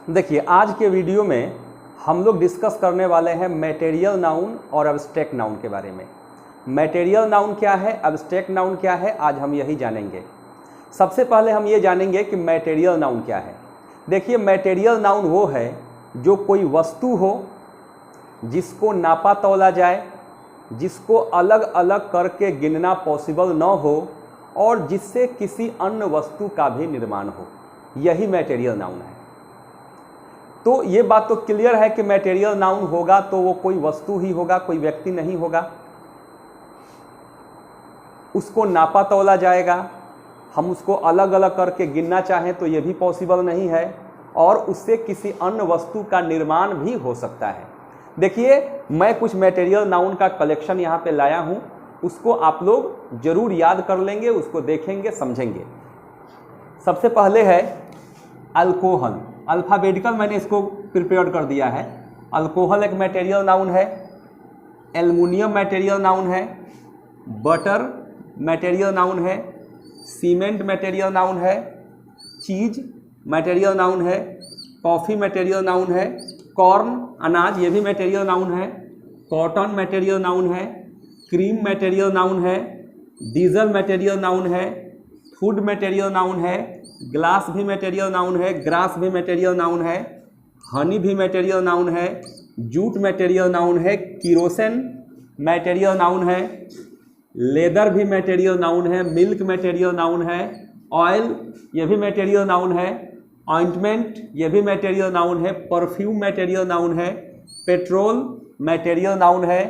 देखिए, आज के वीडियो में हम लोग डिस्कस करने वाले हैं मटेरियल नाउन और एब्स्ट्रैक्ट नाउन के बारे में। मटेरियल नाउन क्या है, एब्स्ट्रैक्ट नाउन क्या है, आज हम यही जानेंगे। सबसे पहले हम ये जानेंगे कि मटेरियल नाउन क्या है। देखिए, मटेरियल नाउन वो है जो कोई वस्तु हो जिसको नापा तौला जाए, जिसको अलग अलग करके गिनना पॉसिबल न हो और जिससे किसी अन्य वस्तु का भी निर्माण हो, यही मटेरियल नाउन है। तो ये बात तो क्लियर है कि मटेरियल नाउन होगा तो वो कोई वस्तु ही होगा, कोई व्यक्ति नहीं होगा। उसको नापा तौला जाएगा, हम उसको अलग अलग करके गिनना चाहें तो ये भी पॉसिबल नहीं है, और उससे किसी अन्य वस्तु का निर्माण भी हो सकता है। देखिए, मैं कुछ मटेरियल नाउन का कलेक्शन यहाँ पे लाया हूँ, उसको आप लोग जरूर याद कर लेंगे, उसको देखेंगे, समझेंगे। सबसे पहले है अल्कोहल। अल्फ़ाबेटिकल मैंने इसको प्रिपेयर कर दिया है। अल्कोहल एक मटेरियल नाउन है, एल्युमिनियम मटेरियल नाउन है, बटर मटेरियल नाउन है, सीमेंट मटेरियल नाउन है, चीज मटेरियल नाउन है, कॉफ़ी मटेरियल नाउन है, कॉर्न अनाज ये भी मटेरियल नाउन है, कॉटन मटेरियल नाउन है, क्रीम मटेरियल नाउन है, डीजल मटेरियल नाउन है, फूड मटेरियल नाउन है, ग्लास भी मटेरियल नाउन है, ग्रास भी मटेरियल नाउन है, हनी भी मटेरियल नाउन है, जूट मटेरियल नाउन है, किरोसिन मटेरियल नाउन है, लेदर भी मटेरियल नाउन है, मिल्क मटेरियल नाउन है, ऑयल ये भी मटेरियल नाउन है, ऑइंटमेंट ये भी मटेरियल नाउन है, परफ्यूम मटेरियल नाउन है, पेट्रोल मटेरियल नाउन है,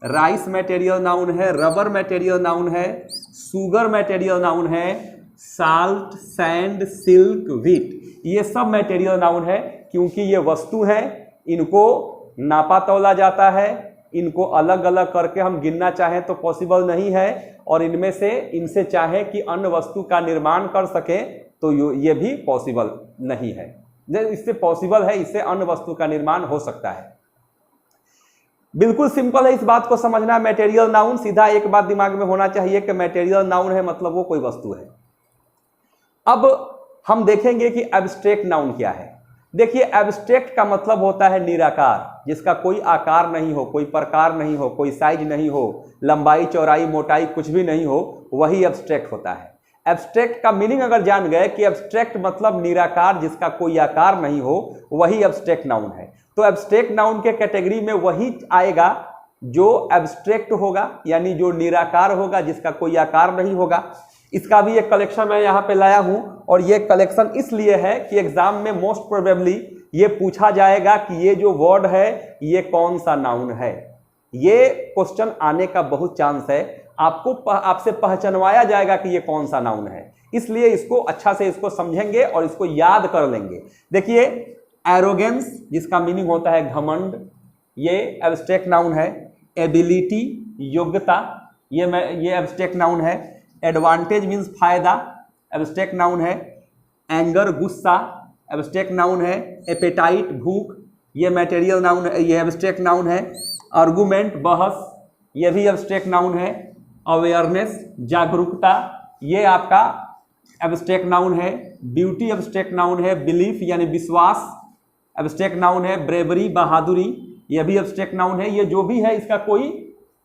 राइस मटेरियल नाउन है, रबर मटेरियल नाउन है, शुगर मटेरियल नाउन है, साल्ट, सैंड, सिल्क, व्हीट ये सब मटेरियल नाउन है। क्योंकि ये वस्तु है, इनको नापा तौला जाता है, इनको अलग अलग करके हम गिनना चाहें तो पॉसिबल नहीं है, और इनसे चाहें कि अन्य वस्तु का निर्माण कर सके तो ये भी पॉसिबल नहीं है। इससे पॉसिबल है, इससे अन्य वस्तु का निर्माण हो सकता है। बिल्कुल सिंपल है इस बात को समझना। मटेरियल नाउन, सीधा एक बात दिमाग में होना चाहिए कि मटेरियल नाउन है मतलब वो कोई वस्तु है। अब हम देखेंगे कि एब्स्ट्रैक्ट नाउन क्या है। देखिए, एब्स्ट्रैक्ट का मतलब होता है निराकार, जिसका कोई आकार नहीं हो, कोई प्रकार नहीं हो, कोई साइज नहीं हो, लंबाई चौड़ाई मोटाई कुछ भी नहीं हो, वही एब्स्ट्रैक्ट होता है। एब्स्ट्रैक्ट का मीनिंग अगर जान गए कि एब्स्ट्रैक्ट मतलब निराकार, जिसका कोई आकार नहीं हो, वही एब्स्ट्रैक्ट नाउन है। तो एब्स्ट्रैक्ट नाउन के कैटेगरी में वही आएगा जो एब्स्ट्रैक्ट होगा, यानी जो निराकार होगा, जिसका कोई आकार नहीं होगा। इसका भी एक कलेक्शन मैं यहाँ पे लाया हूँ, और ये कलेक्शन इसलिए है कि एग्जाम में मोस्ट प्रोबेबली ये पूछा जाएगा कि ये जो वर्ड है ये कौन सा नाउन है। ये क्वेश्चन आने का बहुत चांस है, आपसे पहचानवाया जाएगा कि ये कौन सा नाउन है, इसलिए इसको अच्छा से इसको समझेंगे और इसको याद कर लेंगे। देखिए, एरोगेंस जिसका मीनिंग होता है घमंड, ये एब्स्ट्रैक्ट नाउन है। एबिलिटी योग्यता, ये एब्स्ट्रैक्ट नाउन है। एडवांटेज मीन्स फायदा, एब्स्ट्रैक्ट नाउन है। एंगर गुस्सा, एब्स्ट्रैक्ट नाउन है। एपेटाइट भूख, ये मटेरियल नाउन है, ये एब्स्ट्रैक्ट नाउन है। आर्गुमेंट बहस, ये भी एब्स्ट्रैक्ट नाउन है। अवेयरनेस जागरूकता, ये आपका एब्स्ट्रैक्ट नाउन है। ब्यूटी एब्स्ट्रैक्ट नाउन है। बिलीफ यानी विश्वास एब्स्ट्रैक्ट नाउन है। ब्रेवरी बहादुरी, यह भी एब्स्ट्रैक्ट नाउन है। ये जो भी है इसका कोई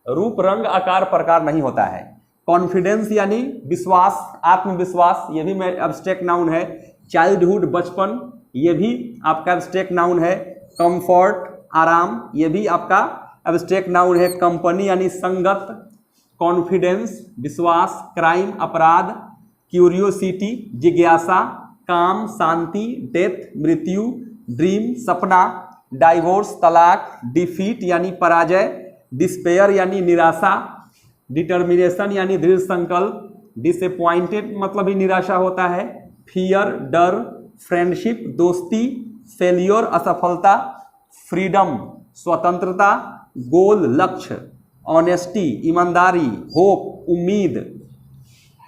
रूप रंग आकार प्रकार नहीं होता है। कॉन्फिडेंस यानी विश्वास, आत्मविश्वास, ये भी एब्स्ट्रैक्ट नाउन है। चाइल्डहुड बचपन, ये भी आपका एब्स्ट्रैक्ट नाउन है। कंफर्ट आराम, ये भी आपका एब्स्ट्रैक्ट नाउन है। कंपनी यानी संगत। कॉन्फिडेंस विश्वास। क्राइम अपराध। क्यूरियोसिटी जिज्ञासा। काम शांति। डेथ मृत्यु। ड्रीम सपना। डाइवोर्स तलाक। डिफीट यानी पराजय। डिस्पेयर यानी निराशा। डिटर्मिनेशन यानी दृढ़ संकल्प। डिसअपॉइंटेड मतलब ही निराशा होता है। फियर डर। फ्रेंडशिप दोस्ती। फेलियर असफलता। फ्रीडम स्वतंत्रता। गोल लक्ष्य। ऑनेस्टी ईमानदारी। होप उम्मीद।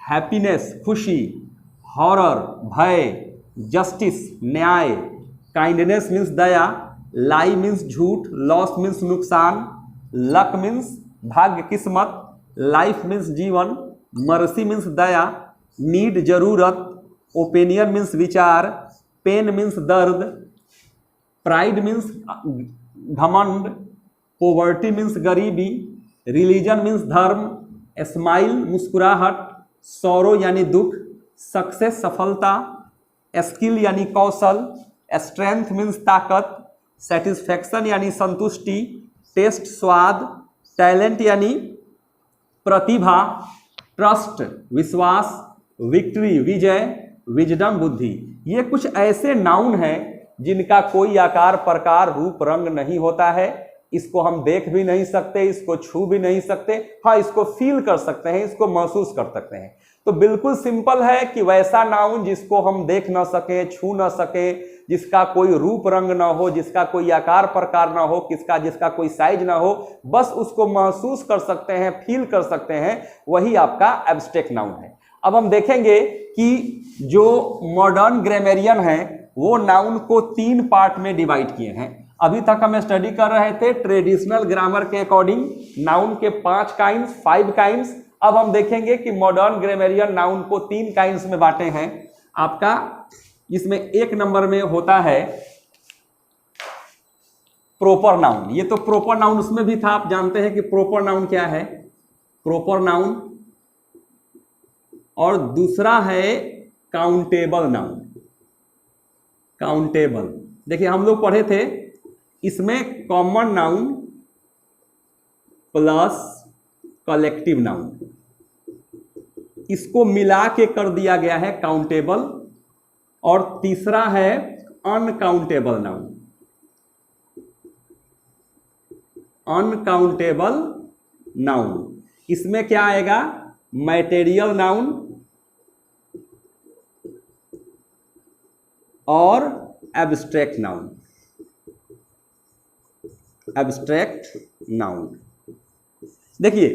हैप्पीनेस खुशी। हॉरर भय। जस्टिस न्याय। काइंडनेस मीन्स दया। लाई मीन्स झूठ। लॉस मीन्स नुकसान। लक मीन्स भाग्य किस्मत। लाइफ मीन्स जीवन। मर्सी मीन्स दया। नीड जरूरत। ओपिनियन मीन्स विचार। पेन मीन्स दर्द। प्राइड मीन्स घमंड, पोवर्टी मीन्स गरीबी, रिलीजन मीन्स धर्म, स्माइल मुस्कुराहट, सौरो यानी दुख, सक्सेस सफलता, स्किल यानी कौशल, स्ट्रेंथ मीन्स ताकत, सेटिस्फैक्शन यानी संतुष्टि, टेस्ट स्वाद, टैलेंट यानी प्रतिभा, ट्रस्ट विश्वास, विक्ट्री विजय, विजडम बुद्धि। ये कुछ ऐसे नाउन हैं जिनका कोई आकार प्रकार रूप रंग नहीं होता है। इसको हम देख भी नहीं सकते, इसको छू भी नहीं सकते, हाँ इसको फील कर सकते हैं, इसको महसूस कर सकते हैं। तो बिल्कुल सिंपल है कि वैसा नाउन जिसको हम देख ना सके, छू ना सके, जिसका कोई रूप रंग ना हो, जिसका कोई आकार प्रकार ना हो, जिसका कोई साइज ना हो, बस उसको महसूस कर सकते हैं, फील कर सकते हैं, वही आपका एब्स्ट्रैक्ट नाउन है। अब हम देखेंगे कि जो मॉडर्न ग्रामेरियन हैं वो नाउन को 3 पार्ट में डिवाइड किए हैं। अभी तक हम स्टडी कर रहे थे ट्रेडिशनल ग्रामर के अकॉर्डिंग नाउन के 5 काइंड्स। अब हम देखेंगे कि मॉडर्न ग्रामेरियन नाउन को 3 काइंड्स में बांटे हैं। आपका इसमें 1 नंबर में होता है प्रॉपर नाउन। ये तो प्रॉपर नाउन उसमें भी था, आप जानते हैं कि प्रॉपर नाउन क्या है, प्रॉपर नाउन। और दूसरा है काउंटेबल नाउन। काउंटेबल देखिए हम लोग पढ़े थे, इसमें common noun plus collective noun, इसको मिला के कर दिया गया है काउंटेबल। और तीसरा है अनकाउंटेबल नाउन। अनकाउंटेबल नाउन इसमें क्या आएगा, मैटेरियल नाउन और एब्स्ट्रैक्ट नाउन। एब्स्ट्रैक्ट नाउन देखिए,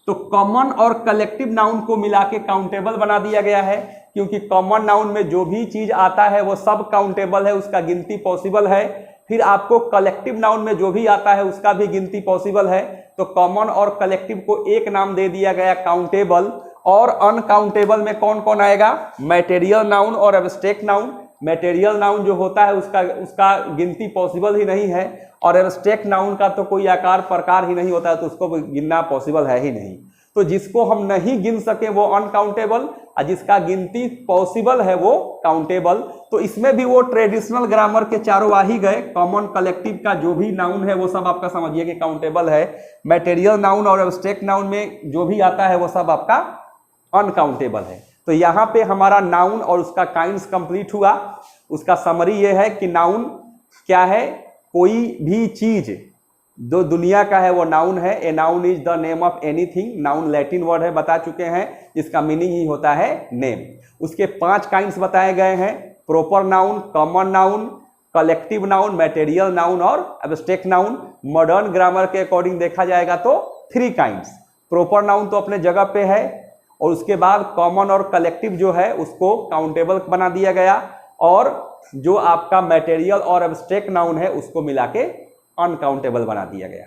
तो कॉमन और कलेक्टिव नाउन को मिला के काउंटेबल बना दिया गया है, क्योंकि कॉमन नाउन में जो भी चीज आता है वो सब काउंटेबल है, उसका गिनती पॉसिबल है। फिर आपको कलेक्टिव नाउन में जो भी आता है उसका भी गिनती पॉसिबल है। तो कॉमन और कलेक्टिव को एक नाम दे दिया गया काउंटेबल। और अनकाउंटेबल में कौन कौन आएगा, मैटेरियल नाउन और एब्स्ट्रैक्ट नाउन। मैटेरियल नाउन जो होता है उसका गिनती पॉसिबल ही नहीं है, और एब्स्ट्रैक्ट नाउन का तो कोई आकार प्रकार ही नहीं होता है, तो उसको गिनना पॉसिबल है ही नहीं। तो जिसको हम नहीं गिन सके वो अनकाउंटेबल, और जिसका गिनती पॉसिबल है वो काउंटेबल। तो इसमें भी वो ट्रेडिशनल ग्रामर के चारों आ ही गए। कॉमन कलेक्टिव का जो भी नाउन है वो सब आपका समझिए कि काउंटेबल है। मैटेरियल नाउन और एब्स्ट्रैक्ट नाउन में जो भी आता है वो सब आपका अनकाउंटेबल है। तो यहाँ पे हमारा नाउन और उसका काइंड्स कंप्लीट हुआ। उसका समरी ये है कि नाउन क्या है, कोई भी चीज जो दुनिया का है वो नाउन है। A noun is the name of anything. Noun Latin word है, बता चुके हैं, इसका मीनिंग ही होता है नेम। उसके 5 काइंड्स बताए गए हैं, proper noun, common noun, collective noun, material noun और एब्स्ट्रैक्ट नाउन। मॉडर्न ग्रामर के अकॉर्डिंग देखा जाएगा तो 3 काइंड्स। प्रॉपर नाउन तो अपने जगह पे है, और उसके बाद कॉमन और कलेक्टिव जो है उसको काउंटेबल बना दिया गया, और जो आपका मैटेरियल और एब्स्ट्रैक्ट नाउन है उसको मिला के अनकाउंटेबल बना दिया गया।